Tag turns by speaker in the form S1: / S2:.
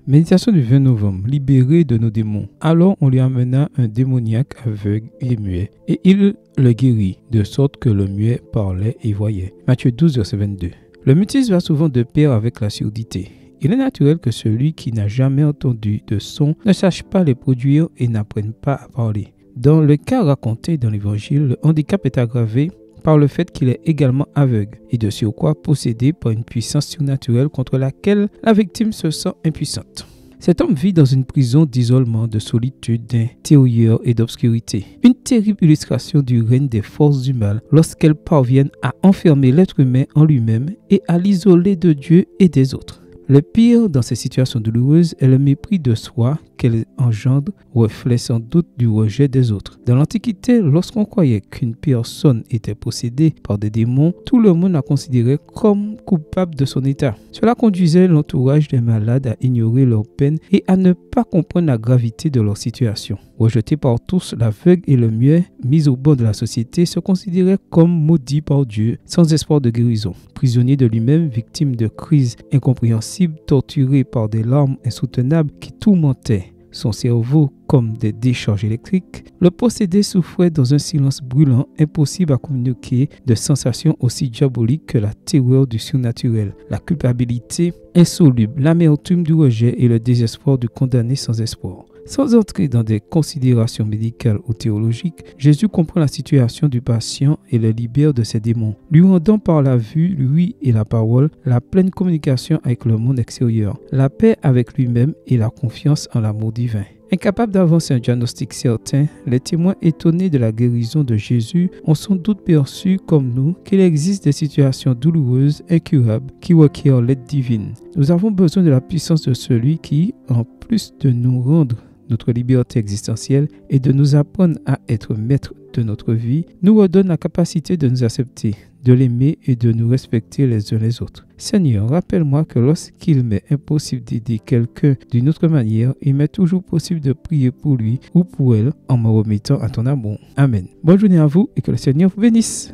S1: Méditation du 20 novembre. Libéré de nos démons. Alors on lui amena un démoniaque aveugle et muet, et il le guérit, de sorte que le muet parlait et voyait. Matthieu 12, verset 22. Le mutisme va souvent de pair avec la surdité. Il est naturel que celui qui n'a jamais entendu de son ne sache pas les produire et n'apprenne pas à parler. Dans le cas raconté dans l'Évangile, le handicap est aggravé par le fait qu'il est également aveugle et de surcroît possédé par une puissance surnaturelle contre laquelle la victime se sent impuissante. Cet homme vit dans une prison d'isolement, de solitude, d'intérieur et d'obscurité. Une terrible illustration du règne des forces du mal lorsqu'elles parviennent à enfermer l'être humain en lui-même et à l'isoler de Dieu et des autres. Le pire dans ces situations douloureuses est le mépris de soi qu'elles engendrent, reflet sans doute du rejet des autres. Dans l'Antiquité, lorsqu'on croyait qu'une personne était possédée par des démons, tout le monde la considérait comme coupable de son état. Cela conduisait l'entourage des malades à ignorer leur peine et à ne pas comprendre la gravité de leur situation. Rejeté par tous, l'aveugle et le muet, mis au bord de la société, se considéraient comme maudits par Dieu, sans espoir de guérison. Prisonnier de lui-même, victime de crises incompréhensibles, torturé par des larmes insoutenables qui tourmentaient son cerveau comme des décharges électriques, le possédé souffrait dans un silence brûlant, impossible à communiquer, de sensations aussi diaboliques que la terreur du surnaturel, la culpabilité insoluble, l'amertume du rejet et le désespoir du condamné sans espoir. Sans entrer dans des considérations médicales ou théologiques, Jésus comprend la situation du patient et le libère de ses démons, lui rendant par la vue, lui et la parole, la pleine communication avec le monde extérieur, la paix avec lui-même et la confiance en l'amour divin. Incapables d'avancer un diagnostic certain, les témoins étonnés de la guérison de Jésus ont sans doute perçu, comme nous, qu'il existe des situations douloureuses, incurables, qui requièrent l'aide divine. Nous avons besoin de la puissance de celui qui, en plus de nous rendre notre liberté existentielle et de nous apprendre à être maîtres de notre vie, nous redonne la capacité de nous accepter, de l'aimer et de nous respecter les uns les autres. Seigneur, rappelle-moi que lorsqu'il m'est impossible d'aider quelqu'un d'une autre manière, il m'est toujours possible de prier pour lui ou pour elle en me remettant à ton amour. Amen. Bonne journée à vous et que le Seigneur vous bénisse.